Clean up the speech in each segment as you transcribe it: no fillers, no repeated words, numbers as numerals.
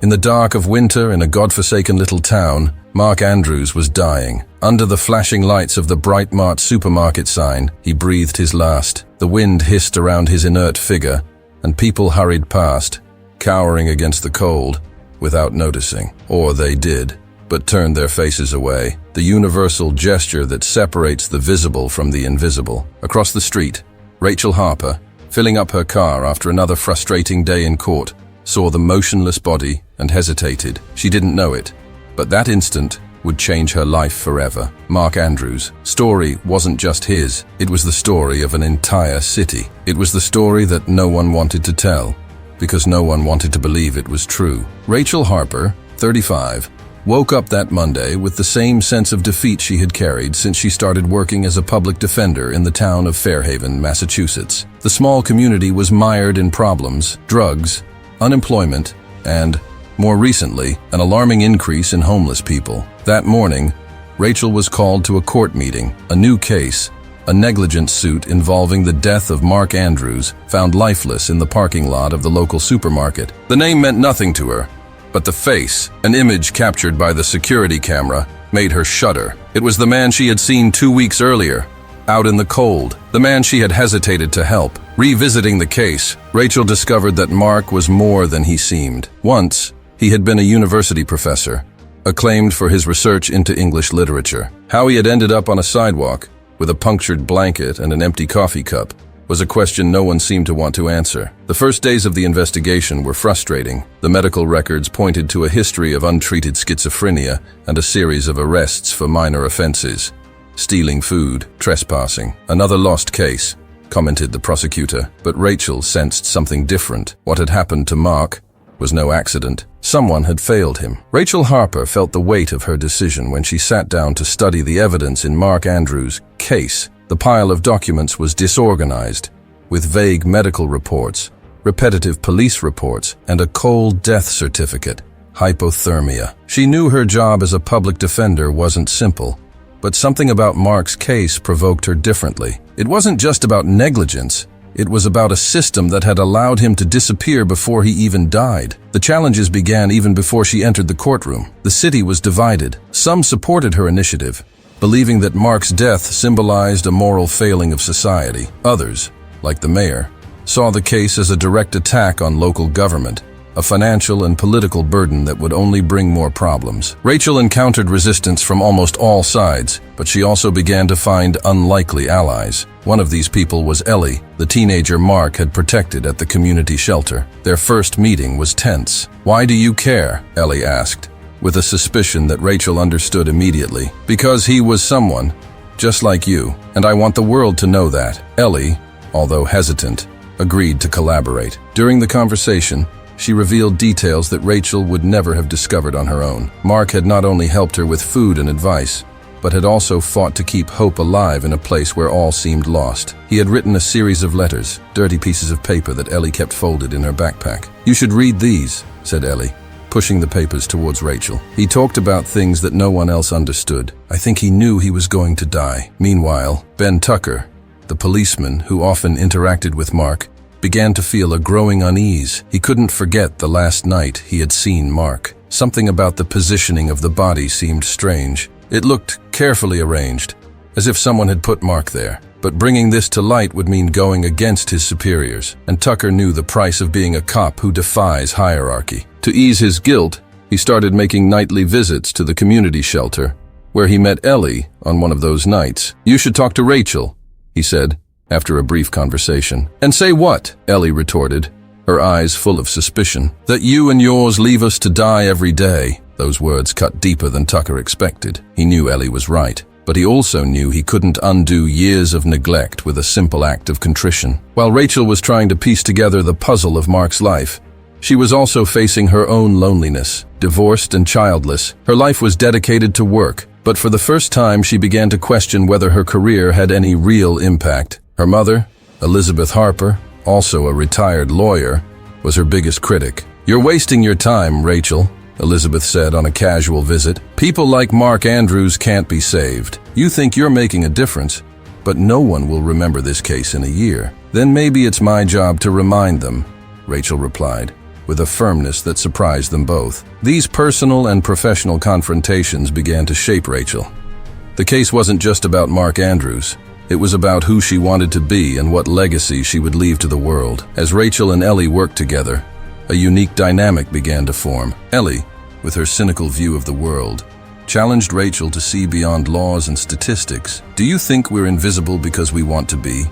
In the dark of winter in a godforsaken little town, Mark Andrews was dying. Under the flashing lights of the Bright Mart supermarket sign, he breathed his last. The wind hissed around his inert figure, and people hurried past, cowering against the cold, without noticing. Or they did, but turned their faces away. The universal gesture that separates the visible from the invisible. Across the street, Rachel Harper, filling up her car after another frustrating day in court, saw the motionless body and hesitated. She didn't know it, but that instant would change her life forever. Mark Andrews' story wasn't just his, it was the story of an entire city. It was the story that no one wanted to tell, because no one wanted to believe it was true. Rachel Harper, 35, woke up that Monday with the same sense of defeat she had carried since she started working as a public defender in the town of Fairhaven, Massachusetts. The small community was mired in problems, drugs, unemployment, and, more recently, an alarming increase in homeless people. That morning, Rachel was called to a court meeting. A new case, a negligence suit involving the death of Mark Andrews, found lifeless in the parking lot of the local supermarket. The name meant nothing to her, but the face, an image captured by the security camera, made her shudder. It was the man she had seen 2 weeks earlier, out in the cold, the man she had hesitated to help. Revisiting the case, Rachel discovered that Mark was more than he seemed. Once, he had been a university professor, acclaimed for his research into English literature. How he had ended up on a sidewalk, with a punctured blanket and an empty coffee cup, was a question no one seemed to want to answer. The first days of the investigation were frustrating. The medical records pointed to a history of untreated schizophrenia and a series of arrests for minor offenses. Stealing food, trespassing. Another lost case, commented the prosecutor, but Rachel sensed something different. What had happened to Mark was no accident. Someone had failed him. Rachel Harper felt the weight of her decision when she sat down to study the evidence in Mark Andrews' case. The pile of documents was disorganized, with vague medical reports, repetitive police reports, and a cold death certificate, hypothermia. She knew her job as a public defender wasn't simple, but something about Mark's case provoked her differently. It wasn't just about negligence, it was about a system that had allowed him to disappear before he even died. The challenges began even before she entered the courtroom. The city was divided. Some supported her initiative, believing that Mark's death symbolized a moral failing of society. Others, like the mayor, saw the case as a direct attack on local government, a financial and political burden that would only bring more problems. Rachel encountered resistance from almost all sides, but she also began to find unlikely allies. One of these people was Ellie, the teenager Mark had protected at the community shelter. Their first meeting was tense. "Why do you care?" Ellie asked, with a suspicion that Rachel understood immediately. "Because he was someone, just like you, and I want the world to know that." Ellie, although hesitant, agreed to collaborate. During the conversation, she revealed details that Rachel would never have discovered on her own. Mark had not only helped her with food and advice, but had also fought to keep hope alive in a place where all seemed lost. He had written a series of letters, dirty pieces of paper that Ellie kept folded in her backpack. "You should read these," said Ellie, pushing the papers towards Rachel. "He talked about things that no one else understood. I think he knew he was going to die." Meanwhile, Ben Tucker, the policeman who often interacted with Mark, began to feel a growing unease. He couldn't forget the last night he had seen Mark. Something about the positioning of the body seemed strange. It looked carefully arranged, as if someone had put Mark there. But bringing this to light would mean going against his superiors, and Tucker knew the price of being a cop who defies hierarchy. To ease his guilt, he started making nightly visits to the community shelter, where he met Ellie on one of those nights. "You should talk to Rachel," he said, after a brief conversation. "And say what?" Ellie retorted, her eyes full of suspicion. "That you and yours leave us to die every day." Those words cut deeper than Tucker expected. He knew Ellie was right, but he also knew he couldn't undo years of neglect with a simple act of contrition. While Rachel was trying to piece together the puzzle of Mark's life, she was also facing her own loneliness. Divorced and childless, her life was dedicated to work, but for the first time she began to question whether her career had any real impact. Her mother, Elizabeth Harper, also a retired lawyer, was her biggest critic. "You're wasting your time, Rachel," Elizabeth said on a casual visit. "People like Mark Andrews can't be saved. You think you're making a difference, but no one will remember this case in a year." "Then maybe it's my job to remind them," Rachel replied. with a firmness that surprised them both. These personal and professional confrontations began to shape Rachel. The case wasn't just about Mark Andrews. It was about who she wanted to be and what legacy she would leave to the world. As Rachel and Ellie worked together, a unique dynamic began to form. Ellie, with her cynical view of the world, challenged Rachel to see beyond laws and statistics. "Do you think we're invisible because we want to be?"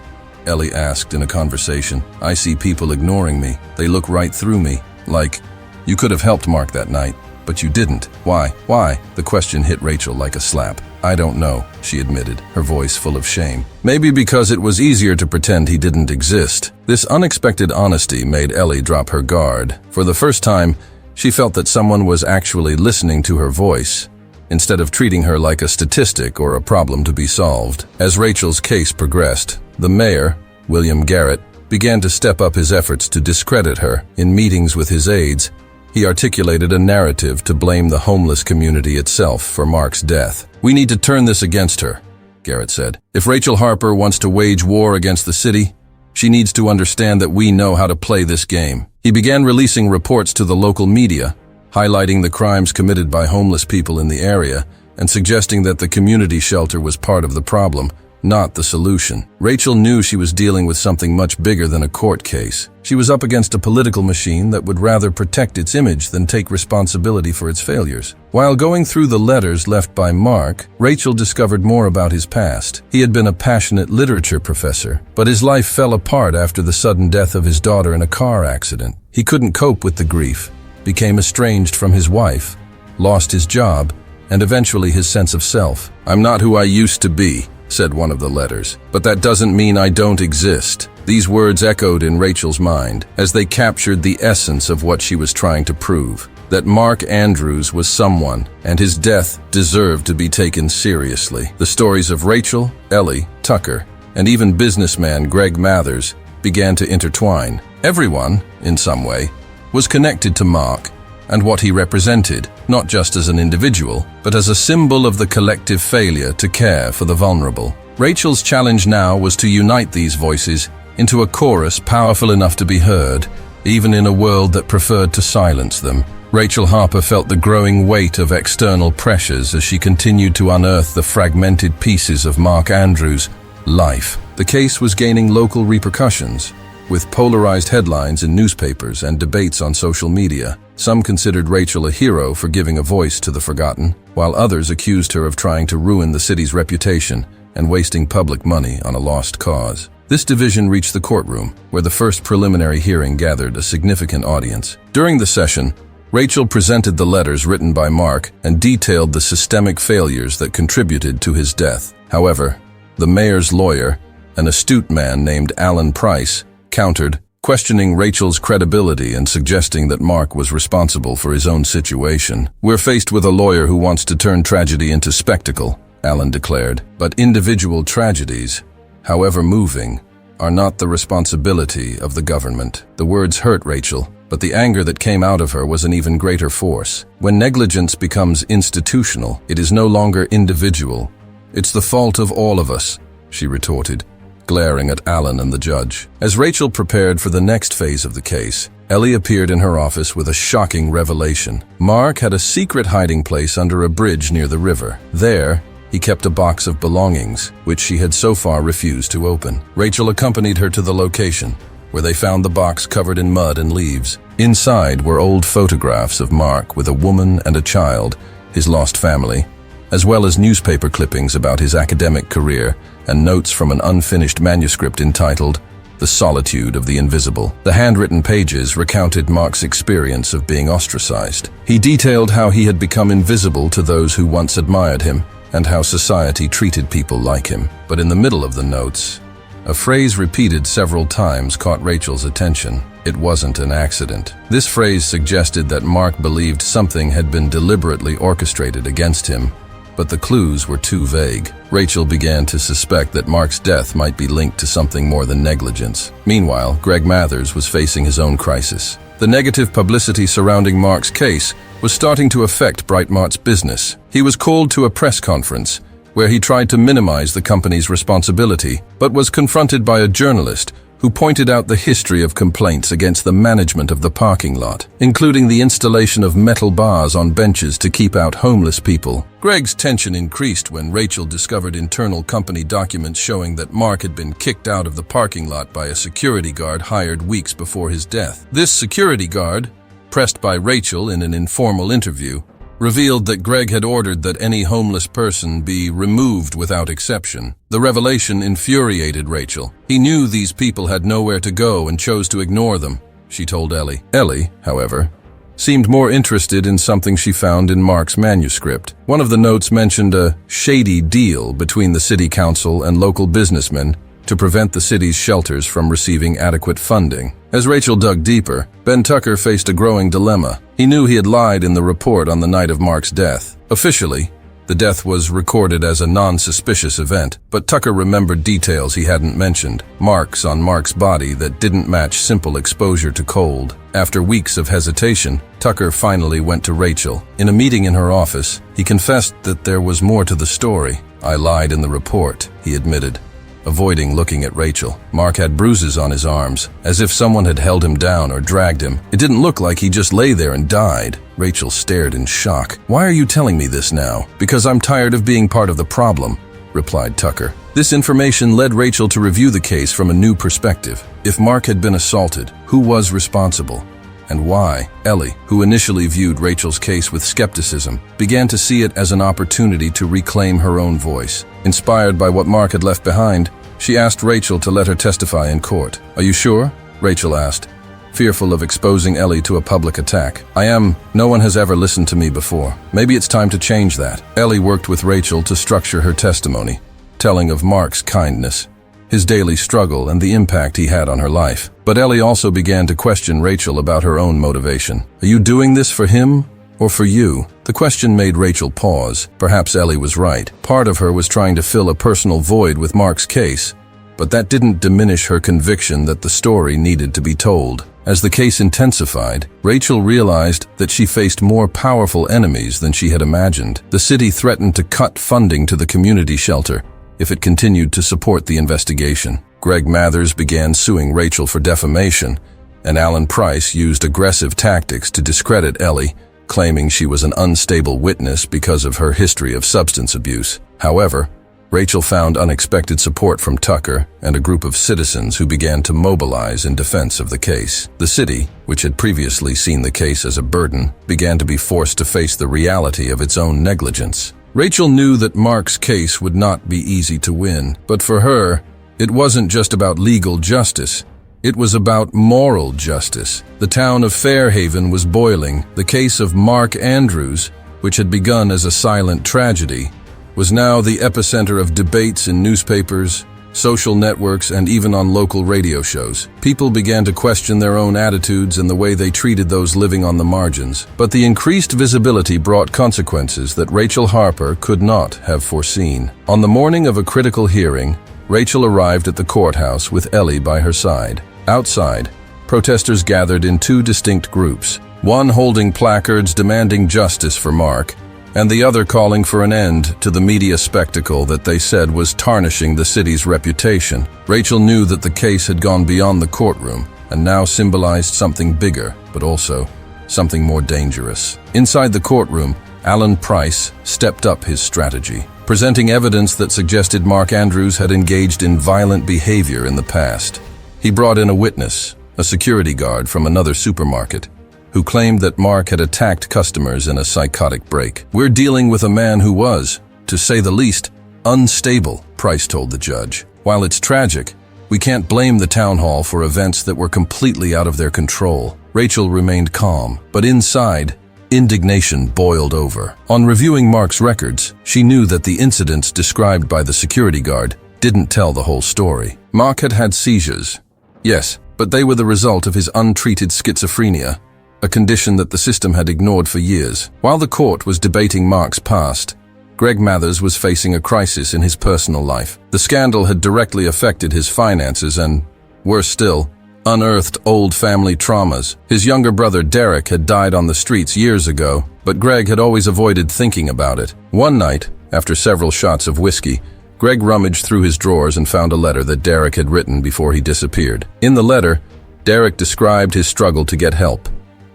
Ellie asked in a conversation. "I see people ignoring me. They look right through me. Like, you could have helped Mark that night, but you didn't. Why? Why?" The question hit Rachel like a slap. "I don't know," she admitted, her voice full of shame. "Maybe because it was easier to pretend he didn't exist." This unexpected honesty made Ellie drop her guard. For the first time, she felt that someone was actually listening to her voice, instead of treating her like a statistic or a problem to be solved. As Rachel's case progressed, the mayor, William Garrett, began to step up his efforts to discredit her. In meetings with his aides, he articulated a narrative to blame the homeless community itself for Mark's death. "We need to turn this against her," Garrett said. "If Rachel Harper wants to wage war against the city, she needs to understand that we know how to play this game." He began releasing reports to the local media, highlighting the crimes committed by homeless people in the area and suggesting that the community shelter was part of the problem, not the solution. Rachel knew she was dealing with something much bigger than a court case. She was up against a political machine that would rather protect its image than take responsibility for its failures. While going through the letters left by Mark, Rachel discovered more about his past. He had been a passionate literature professor, but his life fell apart after the sudden death of his daughter in a car accident. He couldn't cope with the grief, became estranged from his wife, lost his job, and eventually his sense of self. "I'm not who I used to be," said one of the letters, "but that doesn't mean I don't exist." These words echoed in Rachel's mind as they captured the essence of what she was trying to prove, that Mark Andrews was someone, and his death deserved to be taken seriously. The stories of Rachel, Ellie, Tucker, and even businessman Greg Mathers began to intertwine. Everyone, in some way, was connected to Mark and what he represented, not just as an individual, but as a symbol of the collective failure to care for the vulnerable. Rachel's challenge now was to unite these voices into a chorus powerful enough to be heard, even in a world that preferred to silence them. Rachel Harper felt the growing weight of external pressures as she continued to unearth the fragmented pieces of Mark Andrews' life. The case was gaining local repercussions, with polarized headlines in newspapers and debates on social media. Some considered Rachel a hero for giving a voice to the forgotten, while others accused her of trying to ruin the city's reputation and wasting public money on a lost cause. This division reached the courtroom, where the first preliminary hearing gathered a significant audience. During the session, Rachel presented the letters written by Mark and detailed the systemic failures that contributed to his death. However, the mayor's lawyer, an astute man named Alan Price, countered, questioning Rachel's credibility and suggesting that Mark was responsible for his own situation. "We're faced with a lawyer who wants to turn tragedy into spectacle," Alan declared. "But individual tragedies, however moving, are not the responsibility of the government." The words hurt Rachel, but the anger that came out of her was an even greater force. When negligence becomes institutional, it is no longer individual. "It's the fault of all of us," she retorted, glaring at Alan and the judge. As Rachel prepared for the next phase of the case, Ellie appeared in her office with a shocking revelation. Mark had a secret hiding place under a bridge near the river. There, he kept a box of belongings, which she had so far refused to open. Rachel accompanied her to the location, where they found the box covered in mud and leaves. Inside were old photographs of Mark with a woman and a child, his lost family, as well as newspaper clippings about his academic career and notes from an unfinished manuscript entitled The Solitude of the Invisible. The handwritten pages recounted Mark's experience of being ostracized. He detailed how he had become invisible to those who once admired him and how society treated people like him. But in the middle of the notes, a phrase repeated several times caught Rachel's attention. "It wasn't an accident." This phrase suggested that Mark believed something had been deliberately orchestrated against him, but the clues were too vague. Rachel began to suspect that Mark's death might be linked to something more than negligence. Meanwhile, Greg Mathers was facing his own crisis. The negative publicity surrounding Mark's case was starting to affect Brightmart's business. He was called to a press conference, where he tried to minimize the company's responsibility, but was confronted by a journalist who pointed out the history of complaints against the management of the parking lot, including the installation of metal bars on benches to keep out homeless people. Greg's tension increased when Rachel discovered internal company documents showing that Mark had been kicked out of the parking lot by a security guard hired weeks before his death. This security guard, pressed by Rachel in an informal interview, revealed that Greg had ordered that any homeless person be removed without exception. The revelation infuriated Rachel. He knew these people had nowhere to go and chose to ignore them, she told Ellie. Ellie, however, seemed more interested in something she found in Mark's manuscript. One of the notes mentioned a shady deal between the city council and local businessmen to prevent the city's shelters from receiving adequate funding. As Rachel dug deeper, Ben Tucker faced a growing dilemma. He knew he had lied in the report on the night of Mark's death. Officially, the death was recorded as a non-suspicious event, but Tucker remembered details he hadn't mentioned, marks on Mark's body that didn't match simple exposure to cold. After weeks of hesitation, Tucker finally went to Rachel. In a meeting in her office, he confessed that there was more to the story. "I lied in the report," he admitted, avoiding looking at Rachel. Mark had bruises on his arms, as if someone had held him down or dragged him. It didn't look like he just lay there and died. Rachel stared in shock. "Why are you telling me this now?" "Because I'm tired of being part of the problem," replied Tucker. This information led Rachel to review the case from a new perspective. If Mark had been assaulted, who was responsible? And why? Ellie, who initially viewed Rachel's case with skepticism, began to see it as an opportunity to reclaim her own voice. Inspired by what Mark had left behind, she asked Rachel to let her testify in court. "Are you sure?" Rachel asked, fearful of exposing Ellie to a public attack. "I am. No one has ever listened to me before. Maybe it's time to change that." Ellie worked with Rachel to structure her testimony, telling of Mark's kindness, his daily struggle, and the impact he had on her life. But Ellie also began to question Rachel about her own motivation. "Are you doing this for him or for you?" The question made Rachel pause. Perhaps Ellie was right. Part of her was trying to fill a personal void with Mark's case, but that didn't diminish her conviction that the story needed to be told. As the case intensified, Rachel realized that she faced more powerful enemies than she had imagined. The city threatened to cut funding to the community shelter if it continued to support the investigation. Greg Mathers began suing Rachel for defamation, and Alan Price used aggressive tactics to discredit Ellie, claiming she was an unstable witness because of her history of substance abuse. However, Rachel found unexpected support from Tucker and a group of citizens who began to mobilize in defense of the case. The city, which had previously seen the case as a burden, began to be forced to face the reality of its own negligence. Rachel knew that Mark's case would not be easy to win, but for her, it wasn't just about legal justice. It was about moral justice. The town of Fairhaven was boiling. The case of Mark Andrews, which had begun as a silent tragedy, was now the epicenter of debates in newspapers, social networks, and even on local radio shows. People began to question their own attitudes and the way they treated those living on the margins. But the increased visibility brought consequences that Rachel Harper could not have foreseen. On the morning of a critical hearing, Rachel arrived at the courthouse with Ellie by her side. Outside, protesters gathered in two distinct groups, one holding placards demanding justice for Mark, and the other calling for an end to the media spectacle that they said was tarnishing the city's reputation. Rachel knew that the case had gone beyond the courtroom and now symbolized something bigger, but also something more dangerous. Inside the courtroom, Alan Price stepped up his strategy, presenting evidence that suggested Mark Andrews had engaged in violent behavior in the past. He brought in a witness, a security guard from another supermarket, who claimed that Mark had attacked customers in a psychotic break. "We're dealing with a man who was, to say the least, unstable," Price told the judge. "While it's tragic, we can't blame the town hall for events that were completely out of their control." Rachel remained calm, but inside, indignation boiled over. On reviewing Mark's records, she knew that the incidents described by the security guard didn't tell the whole story. Mark had had seizures, yes, but they were the result of his untreated schizophrenia, a condition that the system had ignored for years. While the court was debating Mark's past, Greg Mathers was facing a crisis in his personal life. The scandal had directly affected his finances and, worse still, unearthed old family traumas. His younger brother Derek had died on the streets years ago, but Greg had always avoided thinking about it. One night, after several shots of whiskey, Greg rummaged through his drawers and found a letter that Derek had written before he disappeared. In the letter, Derek described his struggle to get help,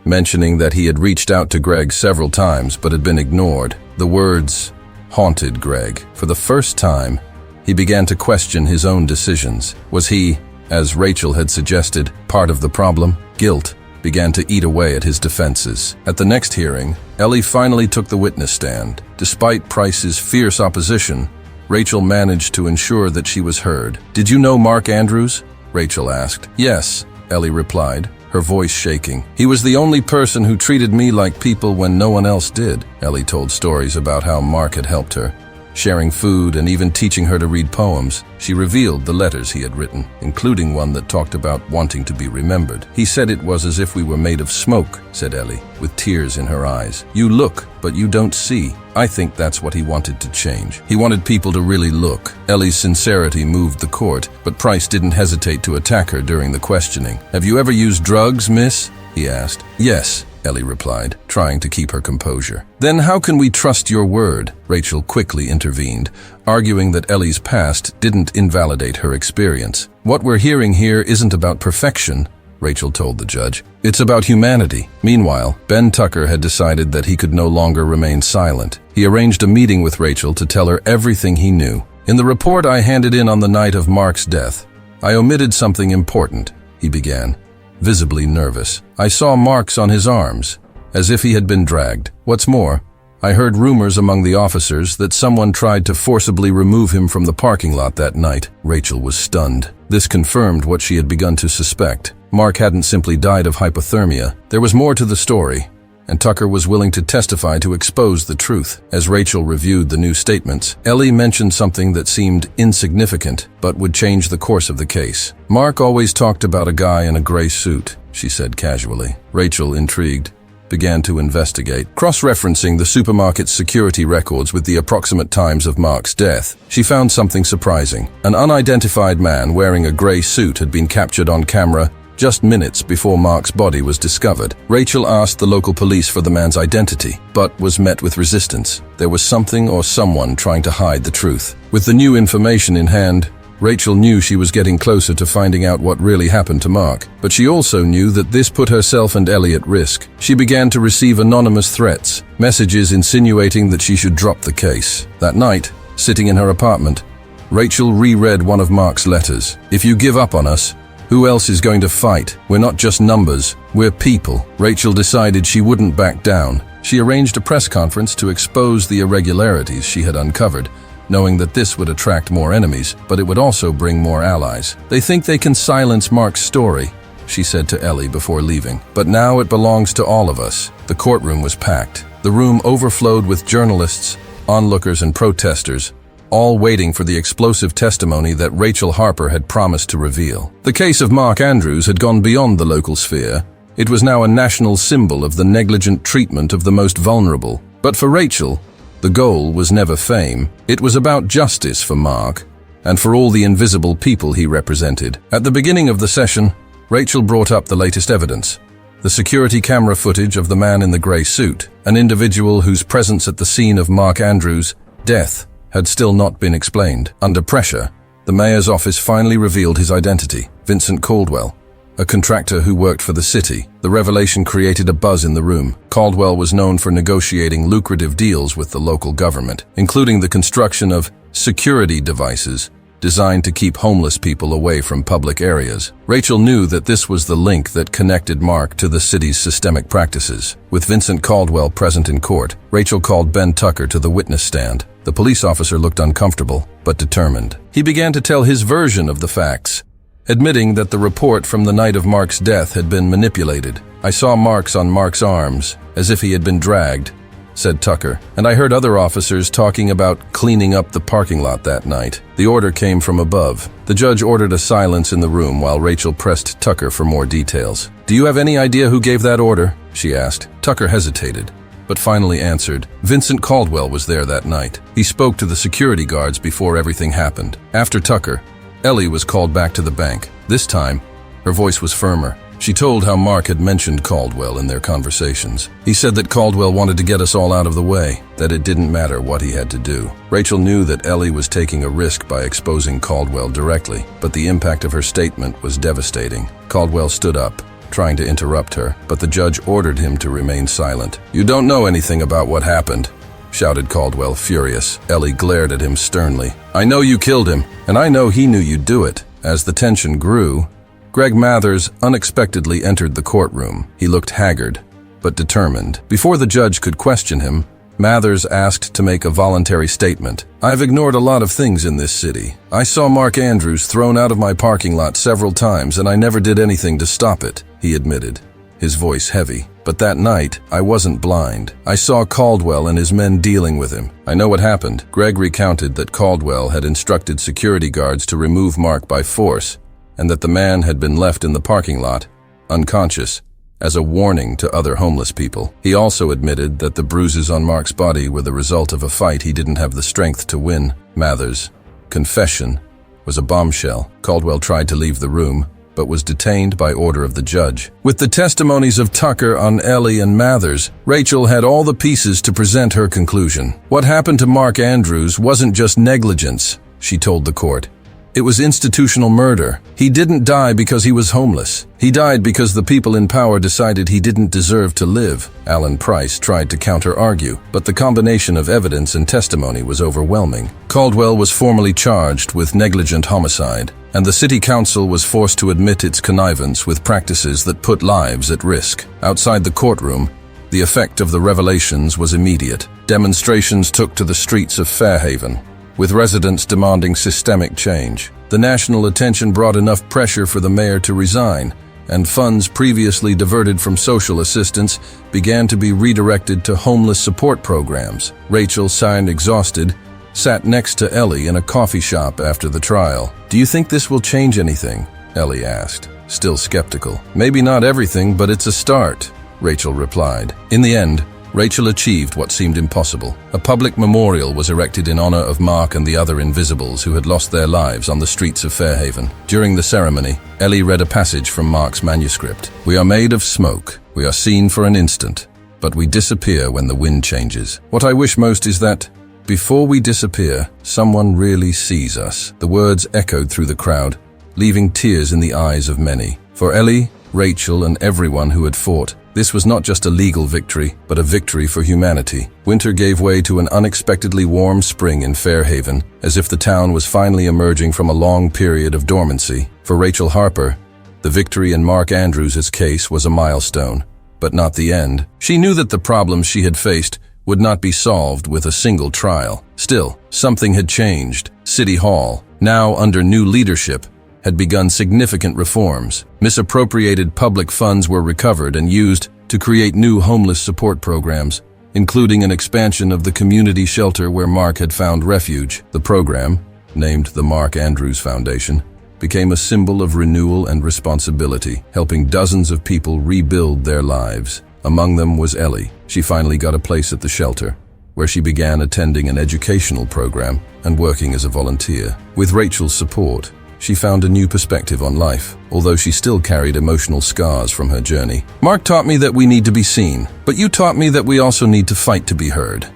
mentioning that he had reached out to Greg several times but had been ignored. The words haunted Greg. For the first time, he began to question his own decisions. Was he, as Rachel had suggested, part of the problem? Guilt began to eat away at his defenses. At the next hearing, Ellie finally took the witness stand. Despite Price's fierce opposition, Rachel managed to ensure that she was heard. "Did you know Mark Andrews?" Rachel asked. "Yes," Ellie replied, her voice shaking. "He was the only person who treated me like people when no one else did." Ellie told stories about how Mark had helped her, sharing food and even teaching her to read poems. She revealed the letters he had written, including one that talked about wanting to be remembered. "He said it was as if we were made of smoke," said Ellie, with tears in her eyes. "You look, but you don't see." I think that's what he wanted to change. He wanted people to really look. Ellie's sincerity moved the court, but Price didn't hesitate to attack her during the questioning. "Have you ever used drugs, miss?" he asked. "Yes," Ellie replied, trying to keep her composure. "Then how can we trust your word?" Rachel quickly intervened, arguing that Ellie's past didn't invalidate her experience. "What we're hearing here isn't about perfection," Rachel told the judge. "It's about humanity." Meanwhile, Ben Tucker had decided that he could no longer remain silent. He arranged a meeting with Rachel to tell her everything he knew. "In the report I handed in on the night of Mark's death, I omitted something important," he began, visibly nervous. "I saw marks on his arms, as if he had been dragged. What's more, I heard rumors among the officers that someone tried to forcibly remove him from the parking lot that night." Rachel was stunned. This confirmed what she had begun to suspect. Mark hadn't simply died of hypothermia. There was more to the story, and Tucker was willing to testify to expose the truth. As Rachel reviewed the new statements, Ellie mentioned something that seemed insignificant, but would change the course of the case. "Mark always talked about a guy in a gray suit," she said casually. Rachel, intrigued, began to investigate. Cross-referencing the supermarket's security records with the approximate times of Mark's death, she found something surprising. An unidentified man wearing a gray suit had been captured on camera just minutes before Mark's body was discovered. Rachel asked the local police for the man's identity, but was met with resistance. There was something or someone trying to hide the truth. With the new information in hand, Rachel knew she was getting closer to finding out what really happened to Mark, but she also knew that this put herself and Ellie at risk. She began to receive anonymous threats, messages insinuating that she should drop the case. That night, sitting in her apartment, Rachel reread one of Mark's letters. "If you give up on us, who else is going to fight? We're not just numbers, we're people." Rachel decided she wouldn't back down. She arranged a press conference to expose the irregularities she had uncovered, knowing that this would attract more enemies, but it would also bring more allies. "They think they can silence Mark's story," she said to Ellie before leaving. "But now it belongs to all of us." The courtroom was packed. The room overflowed with journalists, onlookers, and protesters, all waiting for the explosive testimony that Rachel Harper had promised to reveal. The case of Mark Andrews had gone beyond the local sphere. It was now a national symbol of the negligent treatment of the most vulnerable. But for Rachel, the goal was never fame. It was about justice for Mark, and for all the invisible people he represented. At the beginning of the session, Rachel brought up the latest evidence: the security camera footage of the man in the grey suit, an individual whose presence at the scene of Mark Andrews' death had still not been explained. Under pressure, the mayor's office finally revealed his identity: Vincent Caldwell, a contractor who worked for the city. The revelation created a buzz in the room. Caldwell was known for negotiating lucrative deals with the local government, including the construction of security devices designed to keep homeless people away from public areas. Rachel knew that this was the link that connected Mark to the city's systemic practices. With Vincent Caldwell present in court, Rachel called Ben Tucker to the witness stand. The police officer looked uncomfortable, but determined. He began to tell his version of the facts, admitting that the report from the night of Mark's death had been manipulated. "I saw marks on Mark's arms, as if he had been dragged," said Tucker, "and I heard other officers talking about cleaning up the parking lot that night." The order came from above. The judge ordered a silence in the room while Rachel pressed Tucker for more details. "Do you have any idea who gave that order?" she asked. Tucker hesitated, but finally answered. "Vincent Caldwell was there that night. He spoke to the security guards before everything happened." After Tucker, Ellie was called back to the bank. This time, her voice was firmer. She told how Mark had mentioned Caldwell in their conversations. "He said that Caldwell wanted to get us all out of the way. that it didn't matter what he had to do. Rachel knew that Ellie was taking a risk by exposing Caldwell directly, but the impact of her statement was devastating. Caldwell stood up, trying to interrupt her, but the judge ordered him to remain silent. "You don't know anything about what happened," shouted Caldwell, furious. Ellie glared at him sternly. "I know you killed him, and I know he knew you'd do it." As the tension grew, Greg Mathers unexpectedly entered the courtroom. He looked haggard, but determined. Before the judge could question him, Mathers asked to make a voluntary statement. "I've ignored a lot of things in this city. I saw Mark Andrews thrown out of my parking lot several times, and I never did anything to stop it," he admitted, his voice heavy. "But that night, I wasn't blind. I saw Caldwell and his men dealing with him. I know what happened." Greg recounted that Caldwell had instructed security guards to remove Mark by force, and that the man had been left in the parking lot, unconscious, as a warning to other homeless people. He also admitted that the bruises on Mark's body were the result of a fight he didn't have the strength to win. Mathers' confession was a bombshell. Caldwell tried to leave the room, but was detained by order of the judge. With the testimonies of Tucker on Ellie and Mathers, Rachel had all the pieces to present her conclusion. What happened to Mark Andrews wasn't just negligence, she told the court. It was institutional murder. He didn't die because he was homeless. He died because the people in power decided he didn't deserve to live. Alan Price tried to counter-argue, but the combination of evidence and testimony was overwhelming. Caldwell was formally charged with negligent homicide, and the city council was forced to admit its connivance with practices that put lives at risk. Outside the courtroom, the effect of the revelations was immediate. Demonstrations took to the streets of Fairhaven, with residents demanding systemic change. The national attention brought enough pressure for the mayor to resign, and funds previously diverted from social assistance began to be redirected to homeless support programs. Rachel, sighing exhausted, sat next to Ellie in a coffee shop after the trial. "Do you think this will change anything?" Ellie asked, still skeptical. "Maybe not everything, but it's a start," Rachel replied. In the end, Rachel achieved what seemed impossible. A public memorial was erected in honor of Mark and the other invisibles who had lost their lives on the streets of Fairhaven. During the ceremony, Ellie read a passage from Mark's manuscript. "We are made of smoke. We are seen for an instant, but we disappear when the wind changes. What I wish most is that, before we disappear, someone really sees us." The words echoed through the crowd, leaving tears in the eyes of many. For Ellie, Rachel, and everyone who had fought, this was not just a legal victory, but a victory for humanity. Winter gave way to an unexpectedly warm spring in Fairhaven, as if the town was finally emerging from a long period of dormancy. For Rachel Harper, the victory in Mark Andrews' case was a milestone, but not the end. She knew that the problems she had faced would not be solved with a single trial. Still, something had changed. City Hall, now under new leadership, had begun significant reforms. Misappropriated public funds were recovered and used to create new homeless support programs, including an expansion of the community shelter where Mark had found refuge. The program, named the Mark Andrews Foundation, became a symbol of renewal and responsibility, helping dozens of people rebuild their lives. Among them was Ellie. She finally got a place at the shelter, where she began attending an educational program and working as a volunteer. With Rachel's support, she found a new perspective on life, although she still carried emotional scars from her journey. "Mark taught me that we need to be seen, but you taught me that we also need to fight to be heard,"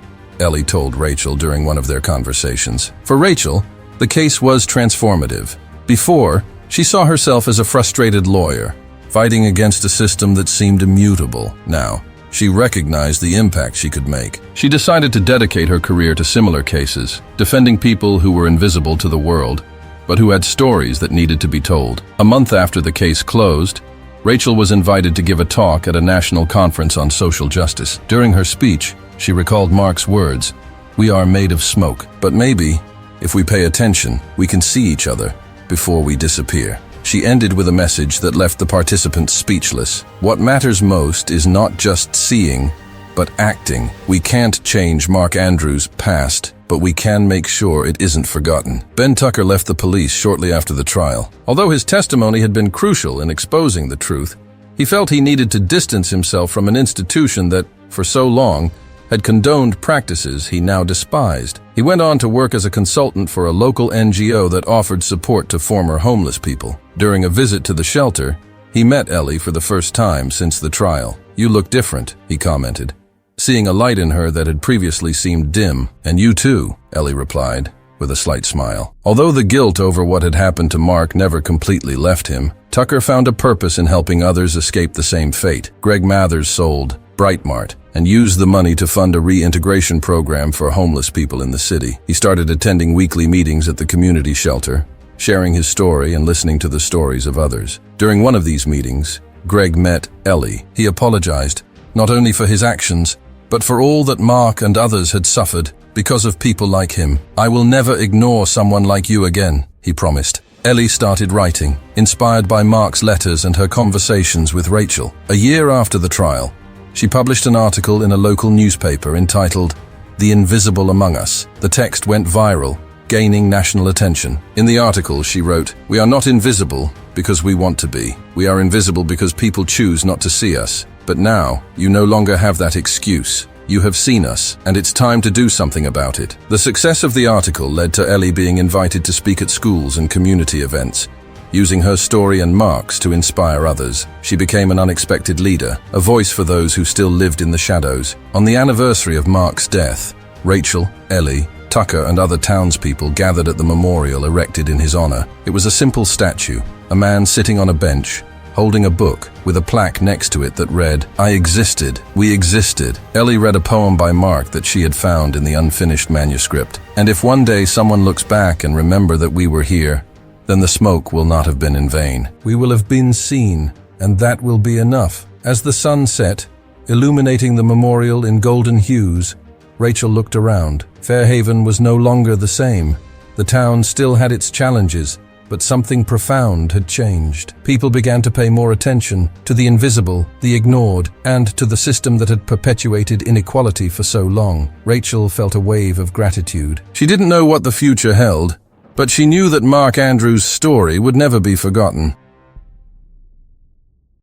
Ellie told Rachel during one of their conversations. For Rachel, the case was transformative. Before, she saw herself as a frustrated lawyer, fighting against a system that seemed immutable. Now, she recognized the impact she could make. She decided to dedicate her career to similar cases, defending people who were invisible to the world, but who had stories that needed to be told. A month after the case closed, Rachel was invited to give a talk at a national conference on social justice. During her speech, she recalled Mark's words, "We are made of smoke, but maybe, if we pay attention, we can see each other before we disappear." She ended with a message that left the participants speechless. What matters most is not just seeing, but acting. We can't change Mark Andrews' past, but we can make sure it isn't forgotten. Ben Tucker left the police shortly after the trial. Although his testimony had been crucial in exposing the truth, he felt he needed to distance himself from an institution that, for so long, had condoned practices he now despised. He went on to work as a consultant for a local NGO that offered support to former homeless people. During a visit to the shelter, he met Ellie for the first time since the trial. "You look different," he commented. seeing a light in her that had previously seemed dim. "And you too," Ellie replied, with a slight smile. Although the guilt over what had happened to Mark never completely left him, Tucker found a purpose in helping others escape the same fate. Greg Mathers sold Brightmart and used the money to fund a reintegration program for homeless people in the city. He started attending weekly meetings at the community shelter, sharing his story and listening to the stories of others. During one of these meetings, Greg met Ellie. He apologized, not only for his actions, but for all that Mark and others had suffered because of people like him. "I will never ignore someone like you again," he promised. Ellie started writing, inspired by Mark's letters and her conversations with Rachel. A year after the trial, she published an article in a local newspaper entitled "The Invisible Among Us." The text went viral, gaining national attention. In the article, she wrote, "We are not invisible because we want to be. We are invisible because people choose not to see us. But now, you no longer have that excuse. You have seen us, and it's time to do something about it." The success of the article led to Ellie being invited to speak at schools and community events. Using her story and Mark's to inspire others, she became an unexpected leader, a voice for those who still lived in the shadows. On the anniversary of Mark's death, Rachel, Ellie, Tucker and other townspeople gathered at the memorial erected in his honor. It was a simple statue, a man sitting on a bench, holding a book with a plaque next to it that read, "I existed, we existed." Ellie read a poem by Mark that she had found in the unfinished manuscript. "And if one day someone looks back and remember that we were here, then the smoke will not have been in vain. We will have been seen, and that will be enough." As the sun set, illuminating the memorial in golden hues, Rachel looked around. Fairhaven was no longer the same. The town still had its challenges, but something profound had changed. People began to pay more attention to the invisible, the ignored, and to the system that had perpetuated inequality for so long. Rachel felt a wave of gratitude. She didn't know what the future held, but she knew that Mark Andrews' story would never be forgotten.